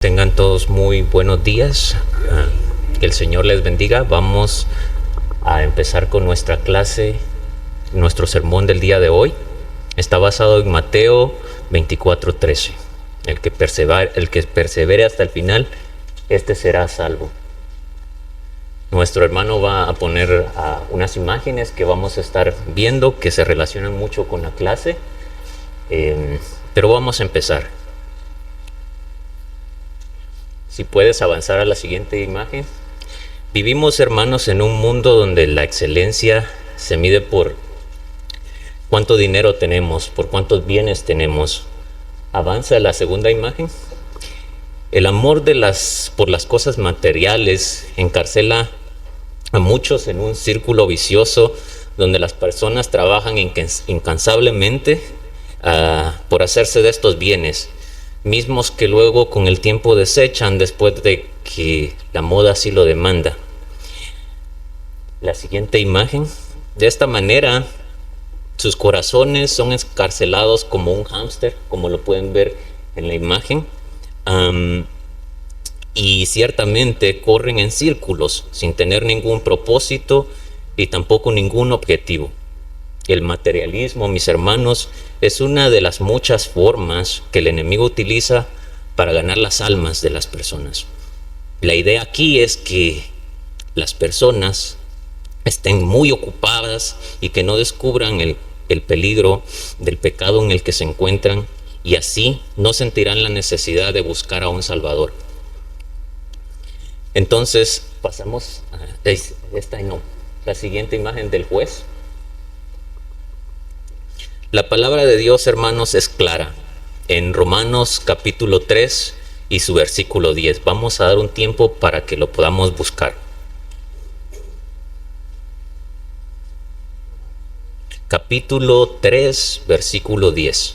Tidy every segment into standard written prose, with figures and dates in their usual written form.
Tengan todos muy buenos días. Que el Señor les bendiga. Vamos a empezar con nuestra clase, nuestro sermón del día de hoy. Está basado en Mateo 24:13. El que persevere hasta el final, este será salvo. Nuestro hermano va a poner unas imágenes que vamos a estar viendo que se relacionan mucho con la clase. Pero vamos a empezar. Si puedes avanzar a la siguiente imagen. Vivimos, hermanos, en un mundo donde la excelencia se mide por cuánto dinero tenemos, por cuántos bienes tenemos. Avanza a la segunda imagen. El amor por las cosas materiales encarcela a muchos en un círculo vicioso donde las personas trabajan incansablemente por hacerse de estos bienes, mismos que luego con el tiempo desechan después de que la moda así lo demanda. La siguiente imagen. De esta manera, sus corazones son encarcelados como un hámster, como lo pueden ver en la imagen, y ciertamente corren en círculos sin tener ningún propósito y tampoco ningún objetivo. El materialismo, mis hermanos, es una de las muchas formas que el enemigo utiliza para ganar las almas de las personas. La idea aquí es que las personas estén muy ocupadas y que no descubran el peligro del pecado en el que se encuentran, y así no sentirán la necesidad de buscar a un Salvador. Entonces pasamos a la siguiente imagen del juez. La palabra de Dios, hermanos, es clara. En Romanos capítulo 3 y su versículo 10. Vamos a dar un tiempo para que lo podamos buscar. Capítulo 3, versículo 10.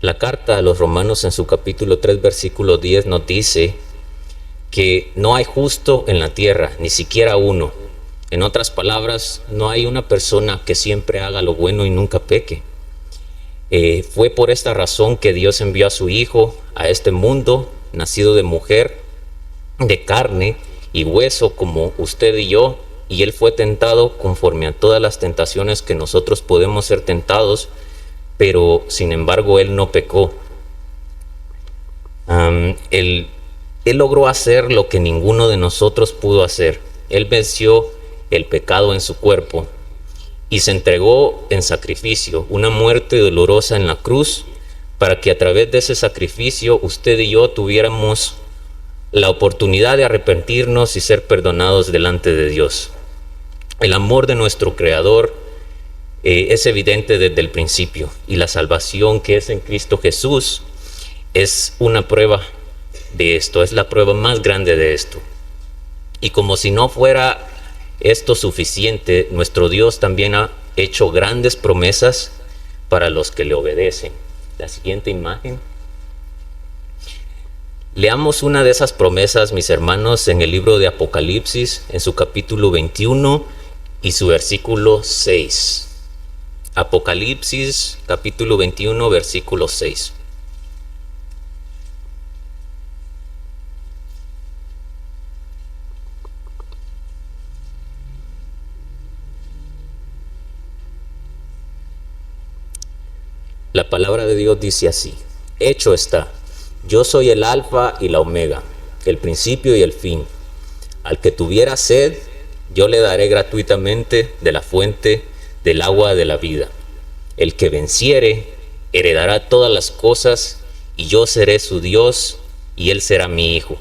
La carta a los romanos en su capítulo 3, versículo 10 nos dice que no hay justo en la tierra, ni siquiera uno. En otras palabras, no hay una persona que siempre haga lo bueno y nunca peque. Fue por esta razón que Dios envió a su Hijo a este mundo, nacido de mujer, de carne y hueso como usted y yo, y Él fue tentado conforme a todas las tentaciones que nosotros podemos ser tentados, pero sin embargo Él no pecó. Él logró hacer lo que ninguno de nosotros pudo hacer. Él venció el pecado en su cuerpo y se entregó en sacrificio, una muerte dolorosa en la cruz, para que a través de ese sacrificio usted y yo tuviéramos la oportunidad de arrepentirnos y ser perdonados delante de Dios. El amor de nuestro Creador es evidente desde el principio, y la salvación que es en Cristo Jesús es una prueba de esto, es la prueba más grande de esto. Y como si no fuera esto suficiente, nuestro Dios también ha hecho grandes promesas para los que le obedecen. La siguiente imagen. Leamos una de esas promesas, mis hermanos, en el libro de Apocalipsis, en su capítulo 21 y su versículo 6. Apocalipsis capítulo 21, versículo 6. La palabra de Dios dice así: hecho está, yo soy el alfa y la omega, el principio y el fin. Al que tuviera sed, yo le daré gratuitamente de la fuente del agua de la vida. El que venciere heredará todas las cosas, y yo seré su Dios y él será mi hijo.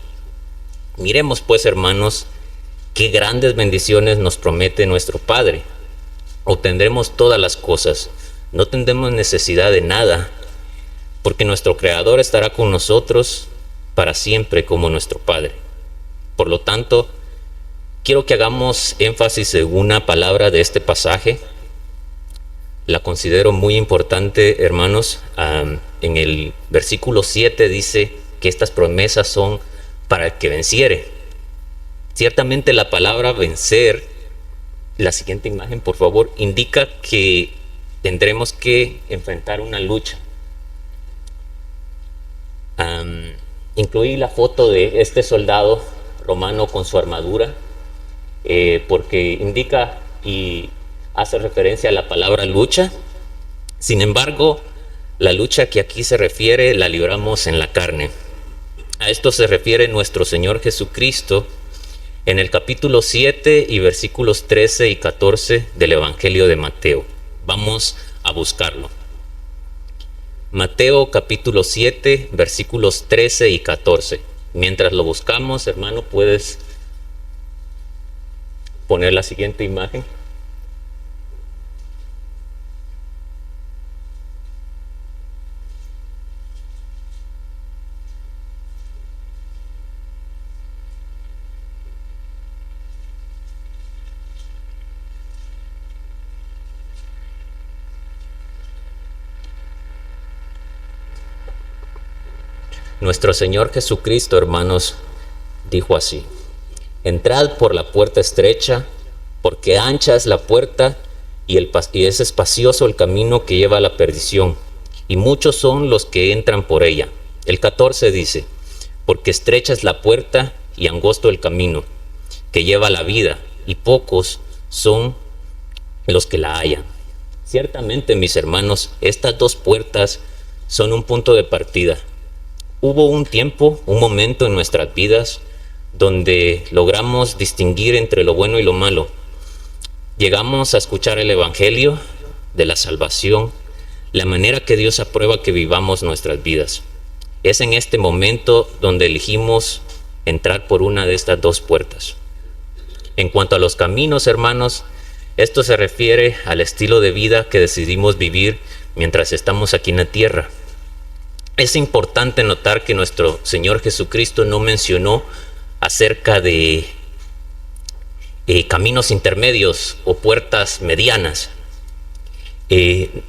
Miremos pues, hermanos, qué grandes bendiciones nos promete nuestro Padre. Obtendremos todas las cosas, no tendremos necesidad de nada, porque nuestro Creador estará con nosotros para siempre como nuestro Padre. Por lo tanto, quiero que hagamos énfasis en una palabra de este pasaje. La considero muy importante, hermanos. En el versículo 7 dice que estas promesas son para el que venciere. Ciertamente la palabra vencer, la siguiente imagen por favor, indica que tendremos que enfrentar una lucha. Incluí la foto de este soldado romano con su armadura, porque indica y hace referencia a la palabra lucha. Sin embargo, la lucha que aquí se refiere la libramos en la carne. A esto se refiere nuestro Señor Jesucristo en el capítulo 7 y versículos 13 y 14 del Evangelio de Mateo. Vamos a buscarlo. Mateo capítulo 7, versículos 13 y 14. Mientras lo buscamos, hermano, puedes poner la siguiente imagen. Nuestro Señor Jesucristo, hermanos, dijo así: entrad por la puerta estrecha, porque ancha es la puerta y es espacioso el camino que lleva a la perdición, y muchos son los que entran por ella. El 14 dice: porque estrecha es la puerta y angosto el camino que lleva a la vida, y pocos son los que la hallan. Ciertamente, mis hermanos, estas dos puertas son un punto de partida. Hubo un tiempo, un momento en nuestras vidas donde logramos distinguir entre lo bueno y lo malo. Llegamos a escuchar el Evangelio de la salvación, la manera que Dios aprueba que vivamos nuestras vidas. Es en este momento donde elegimos entrar por una de estas dos puertas. En cuanto a los caminos, hermanos, esto se refiere al estilo de vida que decidimos vivir mientras estamos aquí en la tierra. Es importante notar que nuestro Señor Jesucristo no mencionó acerca de caminos intermedios o puertas medianas,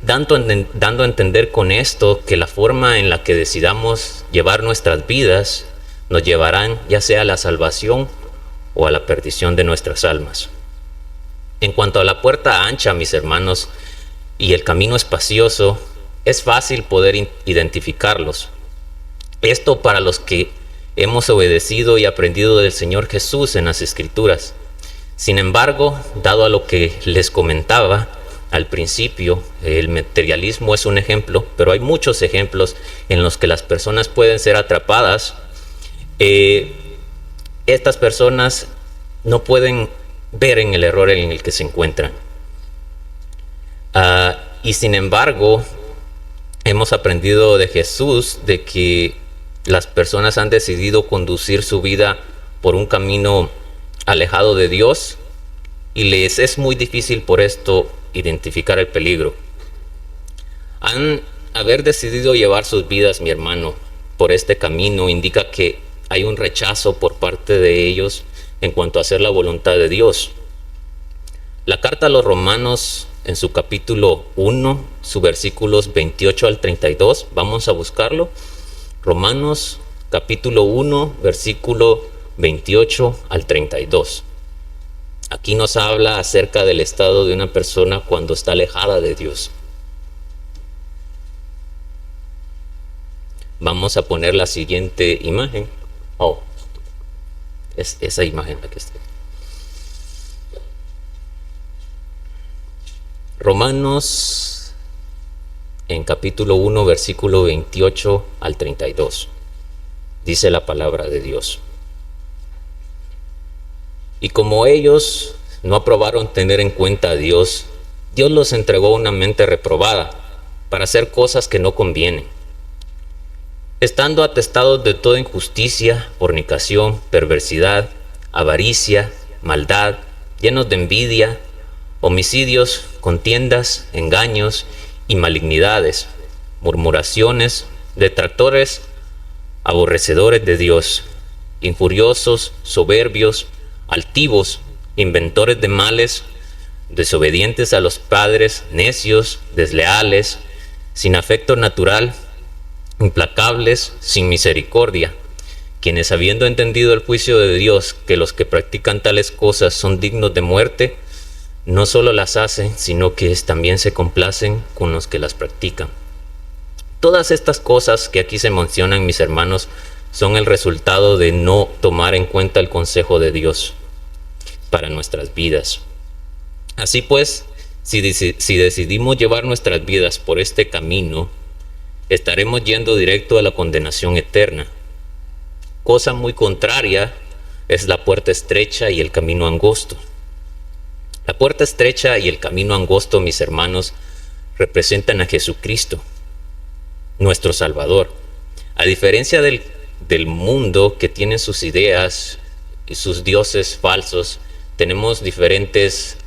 dando a entender con esto que la forma en la que decidamos llevar nuestras vidas nos llevarán ya sea a la salvación o a la perdición de nuestras almas. En cuanto a la puerta ancha, mis hermanos, y el camino espacioso, es fácil poder identificarlos. Esto para los que hemos obedecido y aprendido del Señor Jesús en las Escrituras. Sin embargo, dado a lo que les comentaba al principio, el materialismo es un ejemplo, pero hay muchos ejemplos en los que las personas pueden ser atrapadas. Estas personas no pueden ver en el error en el que se encuentran. Y sin embargo, hemos aprendido de Jesús de que las personas han decidido conducir su vida por un camino alejado de Dios y les es muy difícil por esto identificar el peligro. Haber decidido llevar sus vidas, mi hermano, por este camino indica que hay un rechazo por parte de ellos en cuanto a hacer la voluntad de Dios. La carta a los Romanos, en su capítulo 1, sus versículos 28 al 32, vamos a buscarlo. Romanos capítulo 1, versículo 28 al 32. Aquí nos habla acerca del estado de una persona cuando está alejada de Dios. Vamos a poner la siguiente imagen. Es esa imagen la que está. Romanos en capítulo 1, versículo 28 al 32. Dice la palabra de Dios: y como ellos no aprobaron tener en cuenta a Dios, Dios los entregó una mente reprobada para hacer cosas que no convienen, estando atestados de toda injusticia, fornicación, perversidad, avaricia, maldad, llenos de envidia, homicidios, contiendas, engaños y malignidades, murmuraciones, detractores, aborrecedores de Dios, injuriosos, soberbios, altivos, inventores de males, desobedientes a los padres, necios, desleales, sin afecto natural, implacables, sin misericordia, quienes habiendo entendido el juicio de Dios, que los que practican tales cosas son dignos de muerte, no solo las hacen, sino que también se complacen con los que las practican. Todas estas cosas que aquí se mencionan, mis hermanos, son el resultado de no tomar en cuenta el consejo de Dios para nuestras vidas. Así pues, si decidimos llevar nuestras vidas por este camino, estaremos yendo directo a la condenación eterna. Cosa muy contraria es la puerta estrecha y el camino angosto. La puerta estrecha y el camino angosto, mis hermanos, representan a Jesucristo, nuestro Salvador. A diferencia del mundo, que tiene sus ideas y sus dioses falsos, tenemos diferentes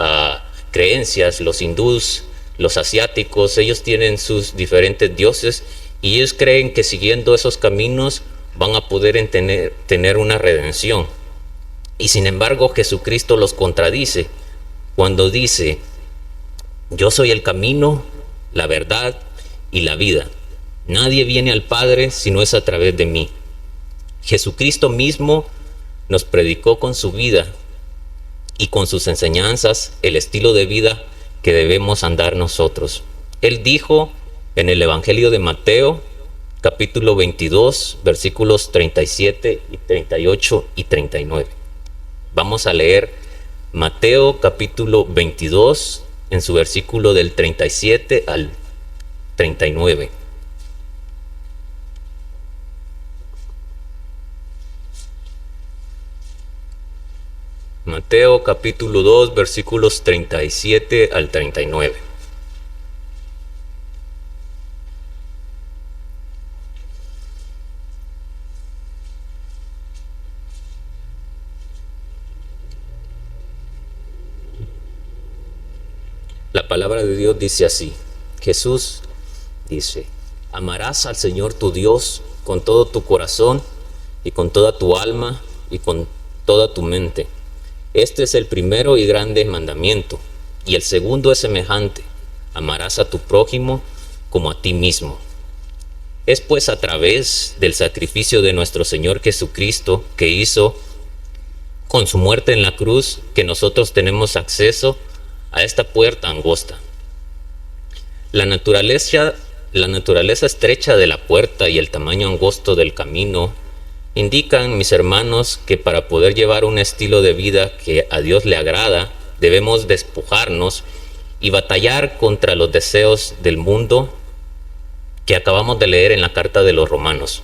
creencias. Los hindús, los asiáticos, ellos tienen sus diferentes dioses y ellos creen que siguiendo esos caminos van a poder tener una redención. Y sin embargo, Jesucristo los contradice cuando dice: yo soy el camino, la verdad y la vida. Nadie viene al Padre si no es a través de mí. Jesucristo mismo nos predicó con su vida y con sus enseñanzas el estilo de vida que debemos andar nosotros. Él dijo en el Evangelio de Mateo, capítulo 22, versículos 37 y 38 y 39. Vamos a leer Mateo capítulo 22 en su versículo del 37 al 39. Mateo capítulo 2 versículos 37 al 39. La palabra de Dios dice así. Jesús dice: amarás al Señor tu Dios con todo tu corazón y con toda tu alma y con toda tu mente. Este es el primero y grande mandamiento, y el segundo es semejante: amarás a tu prójimo como a ti mismo. Es pues a través del sacrificio de nuestro Señor Jesucristo, que hizo con su muerte en la cruz, que nosotros tenemos acceso a esta puerta angosta. La naturaleza estrecha de la puerta y el tamaño angosto del camino indican, mis hermanos, que para poder llevar un estilo de vida que a Dios le agrada, debemos despojarnos y batallar contra los deseos del mundo que acabamos de leer en la carta de los Romanos.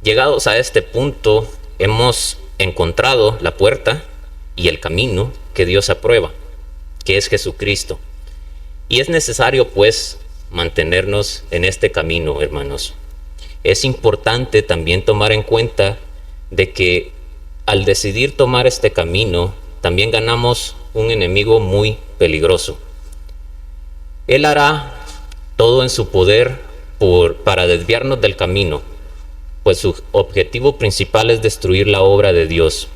Llegados a este punto, hemos encontrado la puerta y el camino que Dios aprueba, que es Jesucristo. Y es necesario, pues, mantenernos en este camino, hermanos. Es importante también tomar en cuenta de que al decidir tomar este camino, también ganamos un enemigo muy peligroso. Él hará todo en su poder para desviarnos del camino, pues su objetivo principal es destruir la obra de Dios.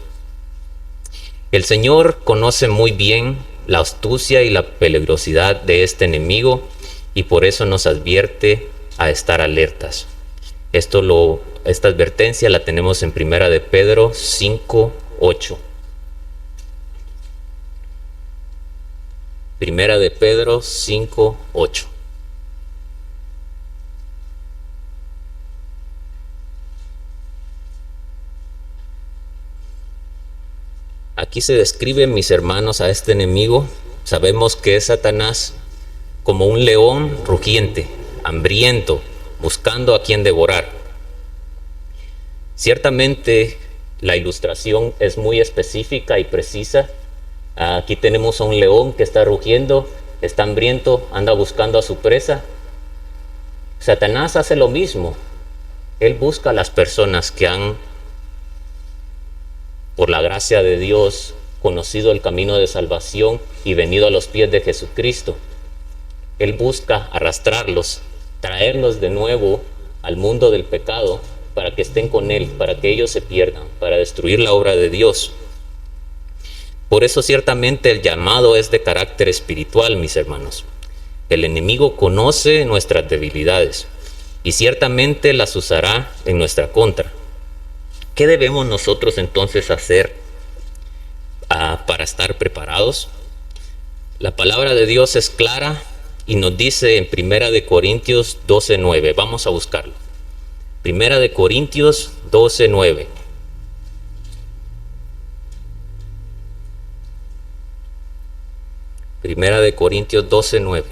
El Señor conoce muy bien la astucia y la peligrosidad de este enemigo y por eso nos advierte a estar alertas. Esta advertencia la tenemos en Primera de Pedro 5:8. Primera de Pedro 5:8. Aquí se describe, mis hermanos, a este enemigo. Sabemos que es Satanás como un león rugiente, hambriento, buscando a quien devorar. Ciertamente la ilustración es muy específica y precisa. Aquí tenemos a un león que está rugiendo, está hambriento, anda buscando a su presa. Satanás hace lo mismo. Él busca a las personas que han, por la gracia de Dios, conocido el camino de salvación y venido a los pies de Jesucristo. Él busca arrastrarlos, traerlos de nuevo al mundo del pecado para que estén con Él, para que ellos se pierdan, para destruir la obra de Dios. Por eso ciertamente el llamado es de carácter espiritual, mis hermanos. El enemigo conoce nuestras debilidades y ciertamente las usará en nuestra contra. ¿Qué debemos nosotros entonces hacer para estar preparados? La palabra de Dios es clara y nos dice en 1 Corintios 12:9. Vamos a buscarlo. 1 Corintios 12:9. Primera de Corintios 12:9.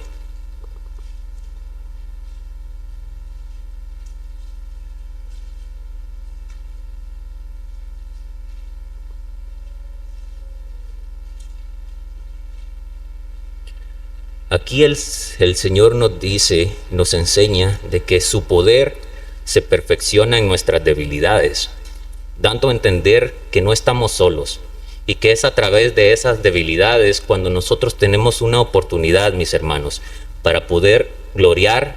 Aquí el Señor nos dice, nos enseña de que su poder se perfecciona en nuestras debilidades, dando a entender que no estamos solos y que es a través de esas debilidades cuando nosotros tenemos una oportunidad, mis hermanos, para poder gloriar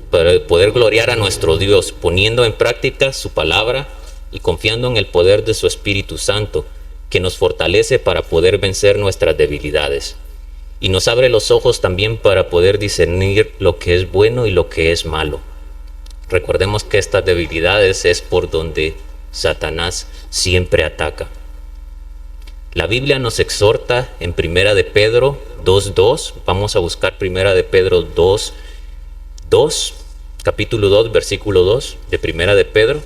para poder gloriar a nuestro Dios, poniendo en práctica su palabra y confiando en el poder de su Espíritu Santo, que nos fortalece para poder vencer nuestras debilidades. Y nos abre los ojos también para poder discernir lo que es bueno y lo que es malo. Recordemos que estas debilidades es por donde Satanás siempre ataca. La Biblia nos exhorta en 1 de Pedro 2:2. Vamos a buscar 1 de Pedro 2:2, capítulo 2, versículo 2 de 1 de Pedro.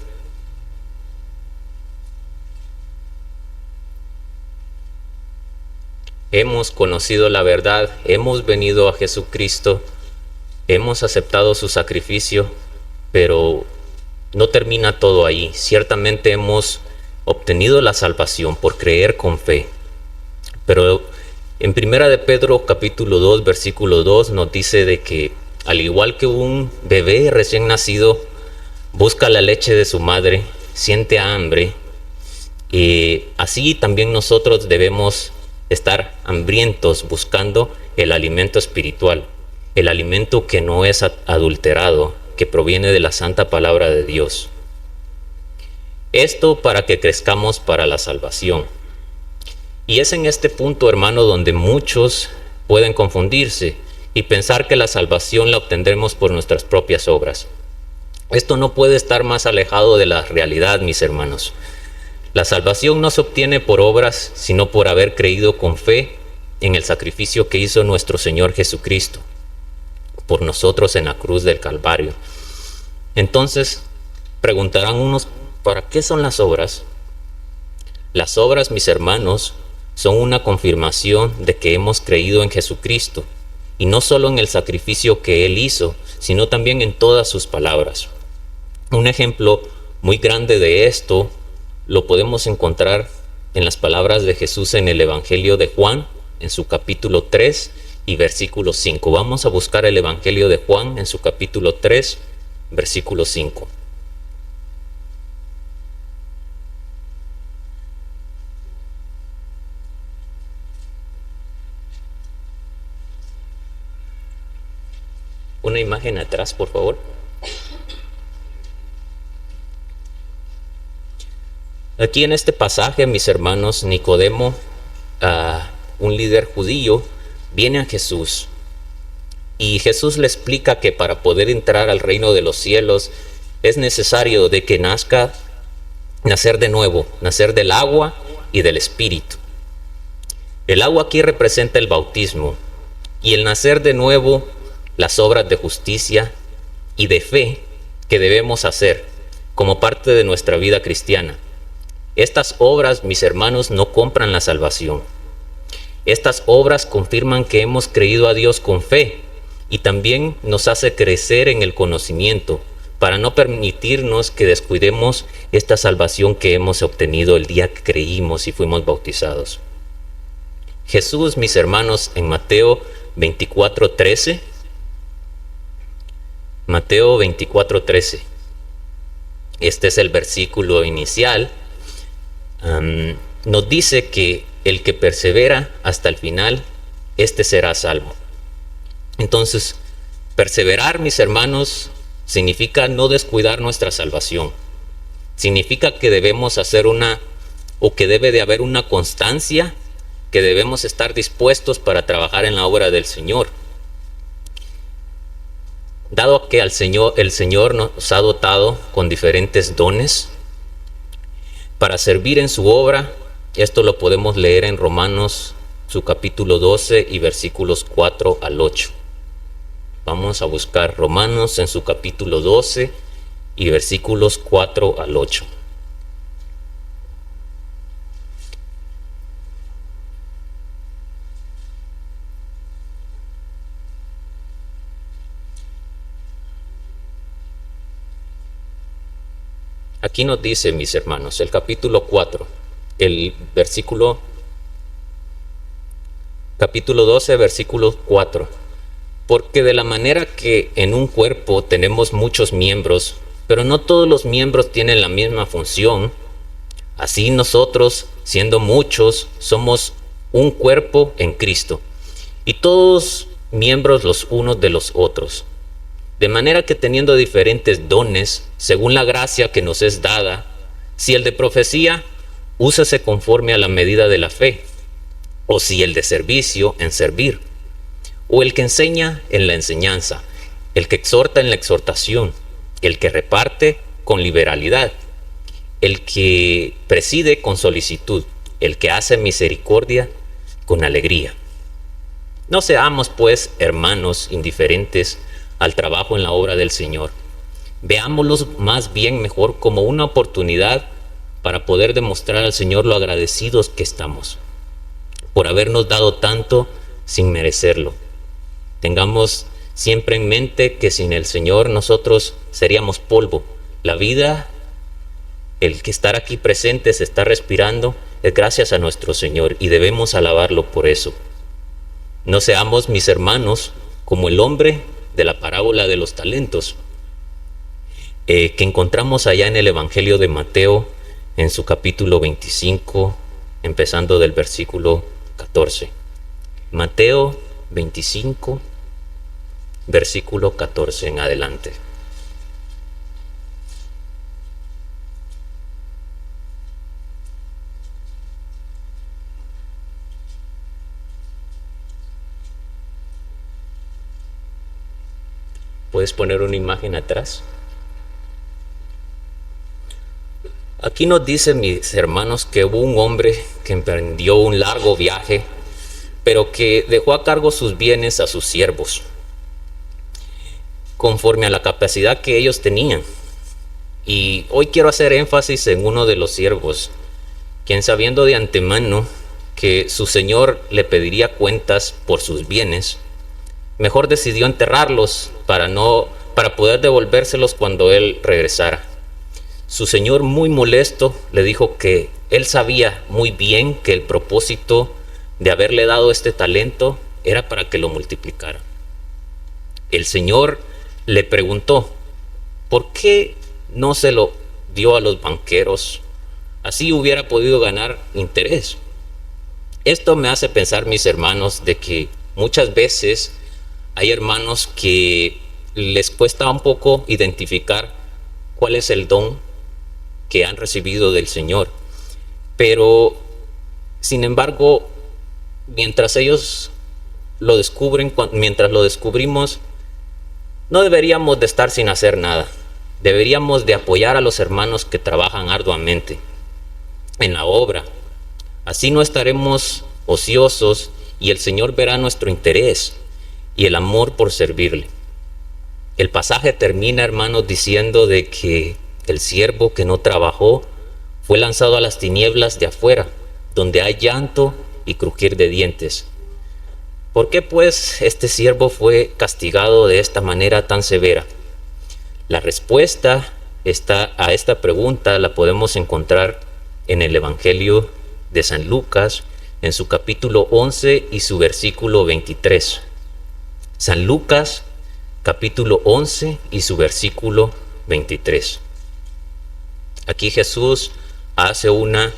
Hemos conocido la verdad, hemos venido a Jesucristo, hemos aceptado su sacrificio, pero no termina todo ahí. Ciertamente hemos obtenido la salvación por creer con fe. Pero en 1 de Pedro capítulo 2, versículo 2 nos dice de que al igual que un bebé recién nacido busca la leche de su madre, siente hambre, y así también nosotros debemos estar hambrientos buscando el alimento espiritual, el alimento que no es adulterado, que proviene de la santa palabra de Dios. Esto para que crezcamos para la salvación. Y es en este punto, hermano, donde muchos pueden confundirse y pensar que la salvación la obtendremos por nuestras propias obras. Esto no puede estar más alejado de la realidad, mis hermanos. La salvación no se obtiene por obras, sino por haber creído con fe en el sacrificio que hizo nuestro Señor Jesucristo por nosotros en la cruz del Calvario. Entonces, preguntarán unos, ¿para qué son las obras? Las obras, mis hermanos, son una confirmación de que hemos creído en Jesucristo, y no solo en el sacrificio que Él hizo, sino también en todas sus palabras. Un ejemplo muy grande de esto lo podemos encontrar en las palabras de Jesús en el Evangelio de Juan, en su capítulo 3 y versículo 5. Vamos a buscar el Evangelio de Juan en su capítulo 3, versículo 5. Una imagen atrás, por favor. Aquí en este pasaje, mis hermanos, Nicodemo, un líder judío, viene a Jesús. Y Jesús le explica que para poder entrar al reino de los cielos es necesario de que nacer de nuevo, nacer del agua y del Espíritu. El agua aquí representa el bautismo y el nacer de nuevo las obras de justicia y de fe que debemos hacer como parte de nuestra vida cristiana. Estas obras, mis hermanos, no compran la salvación. Estas obras confirman que hemos creído a Dios con fe y también nos hace crecer en el conocimiento para no permitirnos que descuidemos esta salvación que hemos obtenido el día que creímos y fuimos bautizados. Jesús, mis hermanos, en Mateo 24:13, Mateo 24:13, este es el versículo inicial, nos dice que el que persevera hasta el final, este será salvo. Entonces, perseverar, mis hermanos, significa no descuidar nuestra salvación. Significa que debemos hacer que debe de haber una constancia, que debemos estar dispuestos para trabajar en la obra del Señor. Dado que el Señor nos ha dotado con diferentes dones para servir en su obra, esto lo podemos leer en Romanos, su capítulo 12 y versículos 4 al 8. Vamos a buscar Romanos en su capítulo 12 y versículos 4 al 8. Aquí nos dice, mis hermanos, el capítulo 4, el capítulo 12, versículo 4. Porque de la manera que en un cuerpo tenemos muchos miembros, pero no todos los miembros tienen la misma función, así nosotros, siendo muchos, somos un cuerpo en Cristo, y todos miembros los unos de los otros. De manera que teniendo diferentes dones, según la gracia que nos es dada, si el de profecía, úsase conforme a la medida de la fe, o si el de servicio, en servir, o el que enseña en la enseñanza, el que exhorta en la exhortación, el que reparte con liberalidad, el que preside con solicitud, el que hace misericordia con alegría. No seamos, pues, hermanos, indiferentes al trabajo en la obra del Señor. Veámoslos más bien mejor como una oportunidad para poder demostrar al Señor lo agradecidos que estamos por habernos dado tanto sin merecerlo. Tengamos siempre en mente que sin el Señor nosotros seríamos polvo. La vida, el que estar aquí presente se está respirando, es gracias a nuestro Señor y debemos alabarlo por eso. No seamos, mis hermanos, como el hombre de la parábola de los talentos, que encontramos allá en el Evangelio de Mateo, en su capítulo 25, empezando del versículo 14. Mateo 25, versículo 14 en adelante. ¿Puedes poner una imagen atrás? Aquí nos dice, mis hermanos, que hubo un hombre que emprendió un largo viaje, pero que dejó a cargo sus bienes a sus siervos, conforme a la capacidad que ellos tenían. Y hoy quiero hacer énfasis en uno de los siervos, quien, sabiendo de antemano que su señor le pediría cuentas por sus bienes, mejor decidió enterrarlos para poder devolvérselos cuando él regresara. Su señor, muy molesto, le dijo que él sabía muy bien que el propósito de haberle dado este talento era para que lo multiplicara. El señor le preguntó, ¿por qué no se lo dio a los banqueros? Así hubiera podido ganar interés. Esto me hace pensar, mis hermanos, de que muchas veces hay hermanos que les cuesta un poco identificar cuál es el don que han recibido del Señor. Pero, sin embargo, mientras ellos lo descubren, mientras lo descubrimos, no deberíamos de estar sin hacer nada. Deberíamos de apoyar a los hermanos que trabajan arduamente en la obra. Así no estaremos ociosos y el Señor verá nuestro interés y el amor por servirle. El pasaje termina, hermanos, diciendo de que el siervo que no trabajó fue lanzado a las tinieblas de afuera, donde hay llanto y crujir de dientes. ¿Por qué, pues, este siervo fue castigado de esta manera tan severa? La respuesta a esta pregunta la podemos encontrar en el Evangelio de San Lucas, en su capítulo 11 y su versículo 23. San Lucas, capítulo 11 y su versículo 23. Aquí Jesús hace una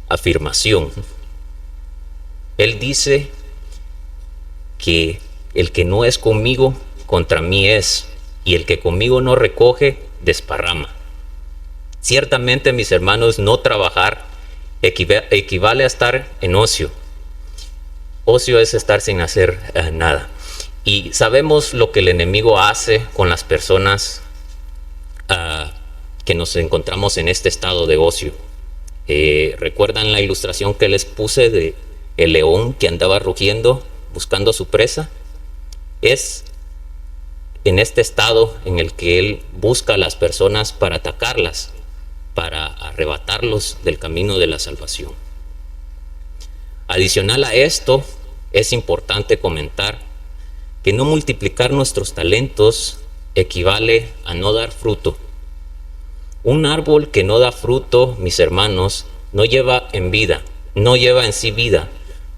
afirmación. Él dice que el que no es conmigo, contra mí es, y el que conmigo no recoge, desparrama. Ciertamente, mis hermanos, no trabajar equivale a estar en ocio. Ocio es estar sin hacer nada. Y sabemos lo que el enemigo hace con las personas que nos encontramos en este estado de ocio. ¿Recuerdan la ilustración que les puse de el león que andaba rugiendo buscando su presa? Es en este estado en el que él busca a las personas para atacarlas, para arrebatarlos del camino de la salvación. Adicional a esto, es importante comentar que no multiplicar nuestros talentos equivale a no dar fruto. Un árbol que no da fruto, mis hermanos, no lleva en sí vida,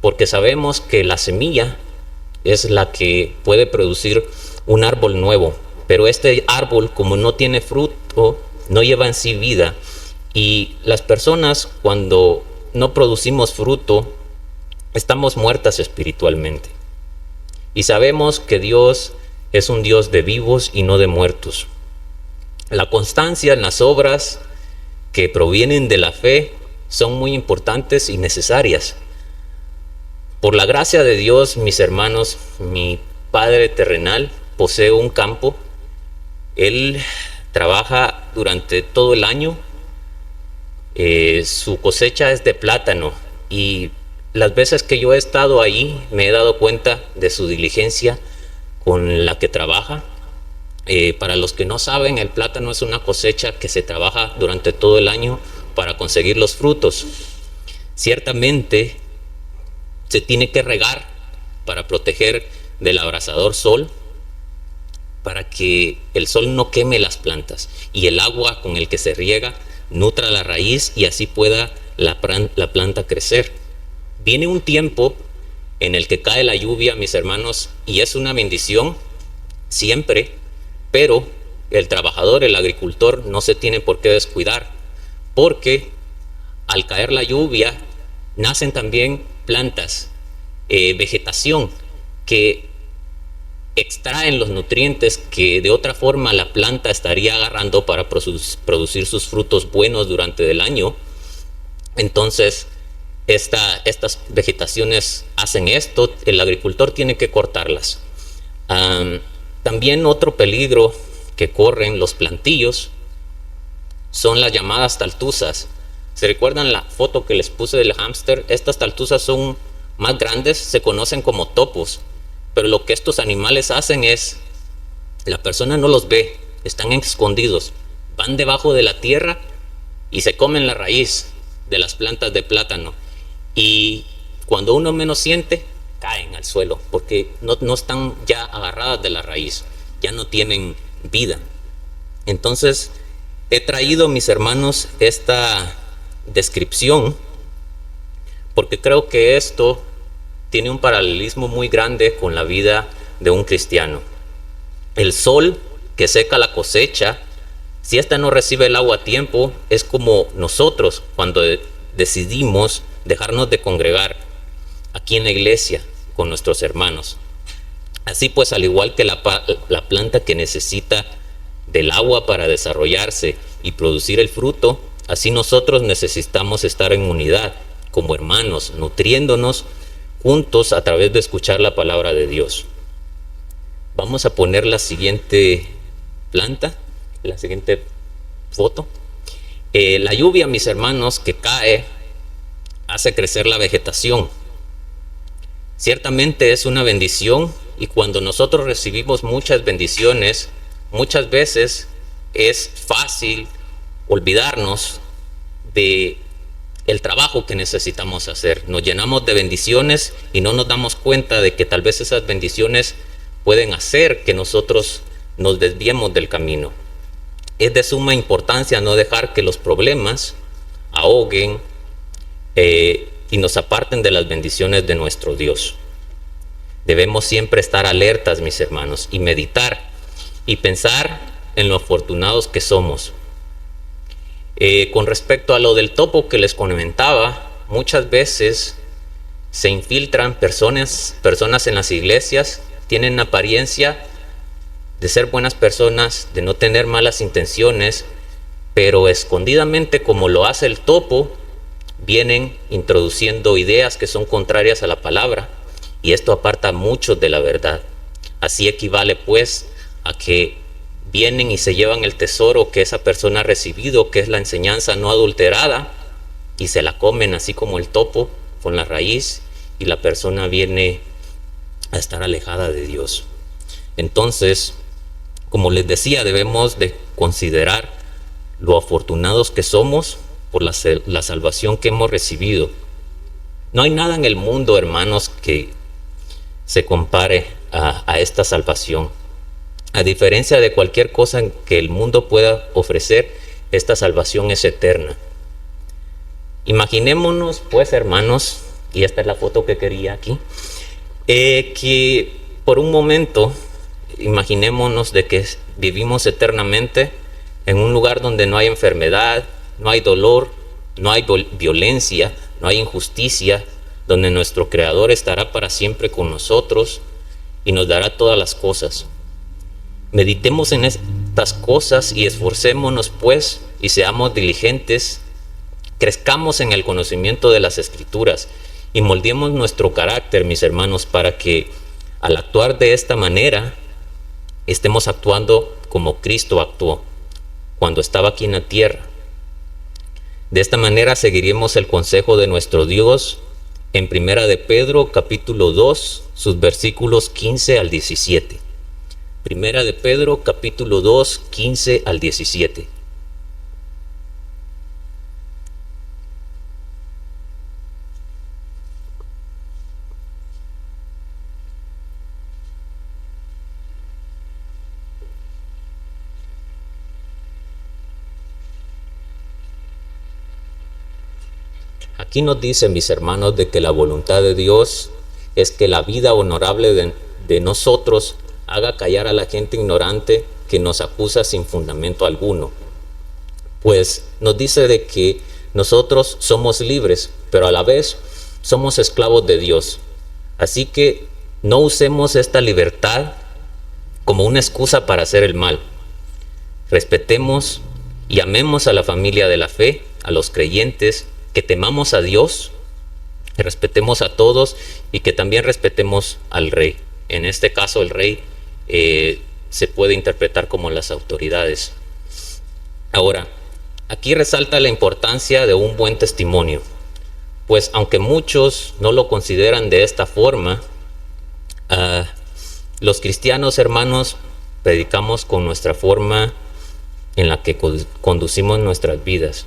porque sabemos que la semilla es la que puede producir un árbol nuevo, pero este árbol, como no tiene fruto, no lleva en sí vida. Y las personas, cuando no producimos fruto, estamos muertas espiritualmente. Y sabemos que Dios es un Dios de vivos y no de muertos. La constancia en las obras que provienen de la fe son muy importantes y necesarias. Por la gracia de Dios, mis hermanos, mi padre terrenal posee un campo. Él trabaja durante todo el año. Su cosecha es de plátano, y las veces que yo he estado ahí me he dado cuenta de su diligencia con la que trabaja. Para los que no saben, el plátano es una cosecha que se trabaja durante todo el año para conseguir los frutos. Ciertamente se tiene que regar para proteger del abrasador sol, para que el sol no queme las plantas, y el agua con el que se riega nutra la raíz y así pueda la planta crecer. Viene un tiempo en el que cae la lluvia, mis hermanos, y es una bendición siempre, pero el trabajador, el agricultor, no se tiene por qué descuidar, porque al caer la lluvia nacen también plantas, vegetación que extraen los nutrientes que de otra forma la planta estaría agarrando para producir sus frutos buenos durante el año. Entonces estas vegetaciones hacen esto, el agricultor tiene que cortarlas. También otro peligro que corren los plantillos son las llamadas taltuzas. ¿Se recuerdan la foto que les puse del hámster? Estas taltuzas son más grandes, se conocen como topos, pero lo que estos animales hacen es, la persona no los ve, están escondidos, van debajo de la tierra y se comen la raíz de las plantas de plátano, y cuando uno menos siente, caen al suelo porque no están ya agarradas de la raíz, ya no tienen vida. Entonces he traído, mis hermanos, esta descripción porque creo que esto tiene un paralelismo muy grande con la vida de un cristiano. El sol que seca la cosecha, si ésta no recibe el agua a tiempo, es como nosotros cuando decidimos dejarnos de congregar aquí en la iglesia con nuestros hermanos. Así pues, al igual que la planta que necesita del agua para desarrollarse y producir el fruto, así nosotros necesitamos estar en unidad como hermanos, nutriéndonos juntos a través de escuchar la palabra de Dios. Vamos a poner la siguiente planta, la siguiente foto. La lluvia, mis hermanos, que cae hace crecer la vegetación. Ciertamente es una bendición, y cuando nosotros recibimos muchas bendiciones, muchas veces es fácil olvidarnos de el trabajo que necesitamos hacer. Nos llenamos de bendiciones y no nos damos cuenta de que tal vez esas bendiciones pueden hacer que nosotros nos desviemos del camino. Es de suma importancia no dejar que los problemas ahoguen y nos aparten de las bendiciones de nuestro Dios. Debemos siempre estar alertas, mis hermanos, y meditar y pensar en lo afortunados que somos. Con respecto a lo del topo que les comentaba, muchas veces se infiltran personas en las iglesias, tienen apariencia de ser buenas personas, de no tener malas intenciones, pero escondidamente, como lo hace el topo, vienen introduciendo ideas que son contrarias a la palabra, y esto aparta a muchos de la verdad. Así equivale pues a que vienen y se llevan el tesoro que esa persona ha recibido, que es la enseñanza no adulterada, y se la comen así como el topo con la raíz, y la persona viene a estar alejada de Dios. Entonces, como les decía, debemos de considerar lo afortunados que somos por la salvación que hemos recibido. No hay nada en el mundo, hermanos, que se compare a esta salvación. A diferencia de cualquier cosa que el mundo pueda ofrecer, esta salvación es eterna. Imaginémonos, pues, hermanos, y esta es la foto que quería aquí, que por un momento, imaginémonos de que vivimos eternamente en un lugar donde no hay enfermedad, no hay dolor, no hay violencia, no hay injusticia, donde nuestro Creador estará para siempre con nosotros y nos dará todas las cosas. Meditemos en estas cosas y esforcémonos pues y seamos diligentes, crezcamos en el conocimiento de las Escrituras y moldeemos nuestro carácter, mis hermanos, para que al actuar de esta manera estemos actuando como Cristo actuó cuando estaba aquí en la tierra. De esta manera seguiremos el consejo de nuestro Dios en Primera de Pedro capítulo 2, sus versículos 15 al 17. Primera de Pedro capítulo 2, 15 al 17. Aquí nos dice, mis hermanos, de que la voluntad de Dios es que la vida honorable de nosotros haga callar a la gente ignorante que nos acusa sin fundamento alguno. Pues nos dice de que nosotros somos libres, pero a la vez somos esclavos de Dios. Así que no usemos esta libertad como una excusa para hacer el mal. Respetemos y amemos a la familia de la fe, a los creyentes, que temamos a Dios, que respetemos a todos y que también respetemos al rey. En este caso el rey se puede interpretar como las autoridades. Ahora, aquí resalta la importancia de un buen testimonio, pues aunque muchos no lo consideran de esta forma, los cristianos, hermanos, predicamos con nuestra forma en la que conducimos nuestras vidas.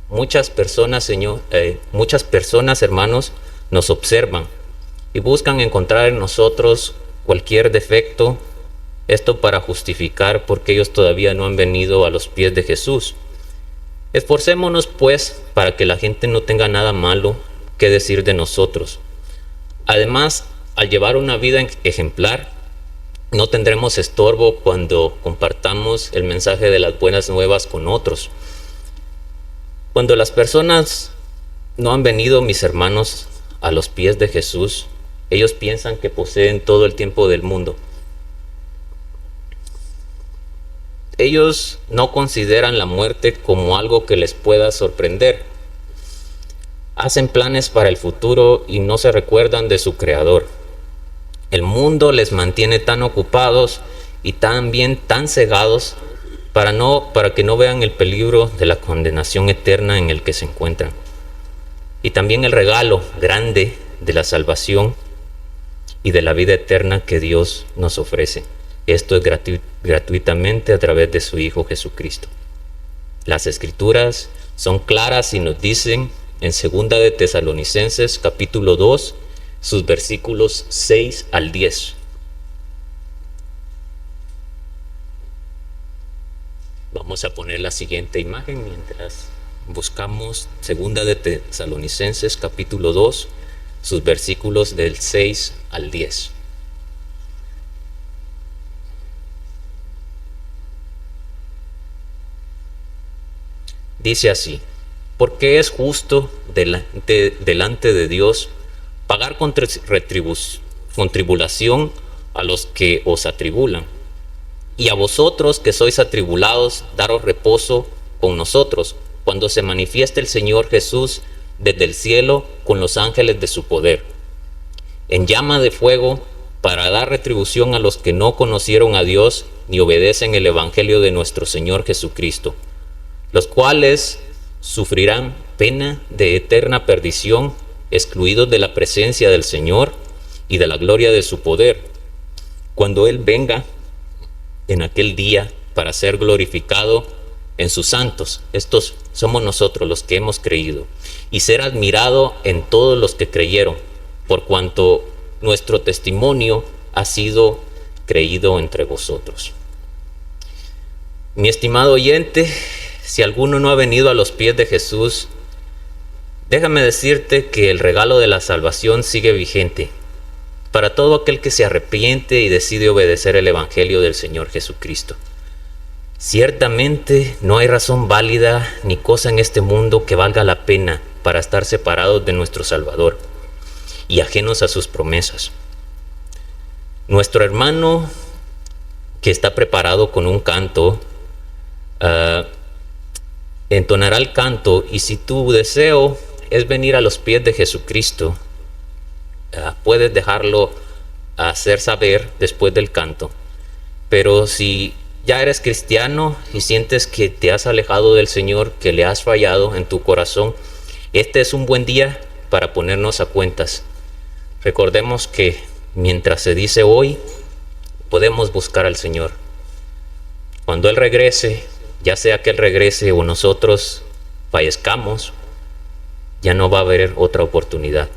Muchas personas, hermanos, nos observan y buscan encontrar en nosotros cualquier defecto, esto para justificar por qué ellos todavía no han venido a los pies de Jesús. Esforcémonos pues para que la gente no tenga nada malo que decir de nosotros. Además, al llevar una vida ejemplar, no tendremos estorbo cuando compartamos el mensaje de las buenas nuevas con otros. Cuando las personas no han venido, mis hermanos, a los pies de Jesús, ellos piensan que poseen todo el tiempo del mundo. Ellos no consideran la muerte como algo que les pueda sorprender. Hacen planes para el futuro y no se recuerdan de su Creador. El mundo les mantiene tan ocupados y también tan cegados para que no vean el peligro de la condenación eterna en el que se encuentran. Y también el regalo grande de la salvación y de la vida eterna que Dios nos ofrece. Esto es gratuitamente a través de su Hijo Jesucristo. Las Escrituras son claras y nos dicen en 2 de Tesalonicenses capítulo 2, sus versículos 6 al 10. Vamos a poner la siguiente imagen mientras buscamos 2 de Tesalonicenses capítulo 2, sus versículos del 6 al 10. Dice así: porque es justo delante de Dios pagar con tribulación a los que os atribulan, y a vosotros que sois atribulados, daros reposo con nosotros, cuando se manifieste el Señor Jesús desde el cielo con los ángeles de su poder, en llama de fuego, para dar retribución a los que no conocieron a Dios ni obedecen el Evangelio de nuestro Señor Jesucristo, los cuales sufrirán pena de eterna perdición, excluidos de la presencia del Señor y de la gloria de su poder, cuando Él venga en aquel día para ser glorificado en sus santos. Estos somos nosotros los que hemos creído, y ser admirado en todos los que creyeron, por cuanto nuestro testimonio ha sido creído entre vosotros. Mi estimado oyente, si alguno no ha venido a los pies de Jesús, déjame decirte que el regalo de la salvación sigue vigente para todo aquel que se arrepiente y decide obedecer el Evangelio del Señor Jesucristo. Ciertamente no hay razón válida ni cosa en este mundo que valga la pena para estar separados de nuestro Salvador y ajenos a sus promesas. Nuestro hermano que está preparado con un canto entonará el canto, y si tu deseo es venir a los pies de Jesucristo, puedes dejarlo hacer saber después del canto. Pero si ya eres cristiano y sientes que te has alejado del Señor, que le has fallado en tu corazón, este es un buen día para ponernos a cuentas. Recordemos que mientras se dice hoy, podemos buscar al Señor. Cuando Él regrese, ya sea que Él regrese o nosotros fallezcamos, ya no va a haber otra oportunidad.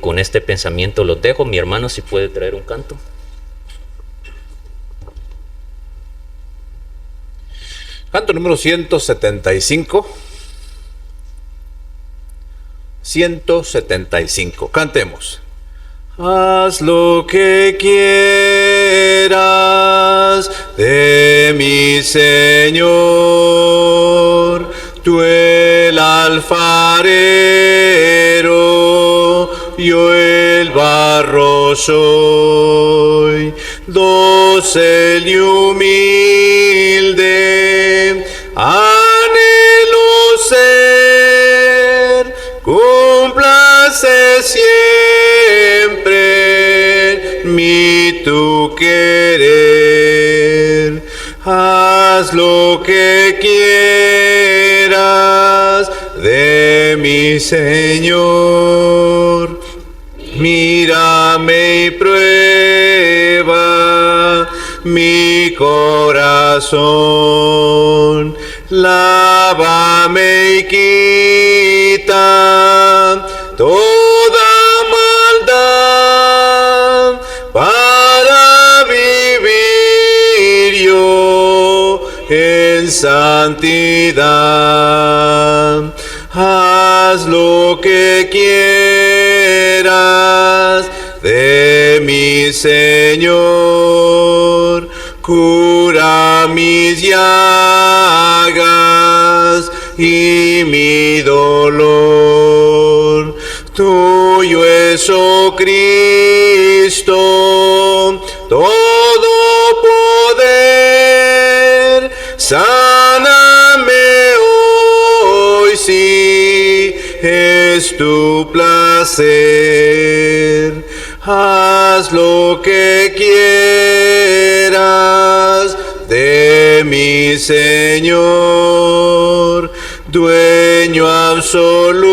Con este pensamiento los dejo. Mi hermano, si puede traer un canto. Canto número 175. 175. Cantemos. Haz lo que quieras de mi Señor, tú el alfarero, yo el barro soy, dócil y humilde, anhelo ser, cúmplase siempre mi tu querer. Haz lo que quieras de mi Señor. Mírame y prueba mi corazón. Lávame y quita toda maldad para vivir yo en santidad. Haz lo que quieras de mi Señor. Cura mis llagas y mi dolor. Tuyo es, oh Cristo, todo poder. Sáname hoy si es tu placer. Haz lo que quieras de mi Señor, dueño absoluto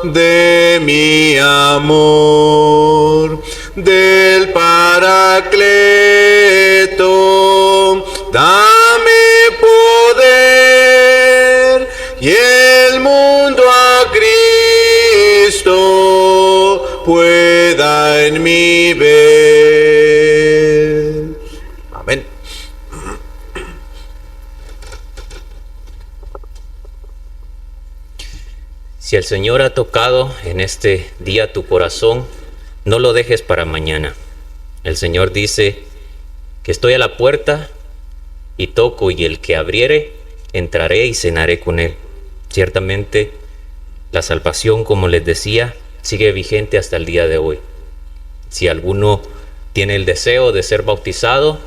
de mi amor, del Paracleto, dame poder y el mundo a Cristo pueda en mí ver. Amén. Si el Señor ha tocado en este día tu corazón, no lo dejes para mañana. El Señor dice que estoy a la puerta y toco, y el que abriere, entraré y cenaré con él. Ciertamente, la salvación, como les decía, sigue vigente hasta el día de hoy. Si alguno tiene el deseo de ser bautizado,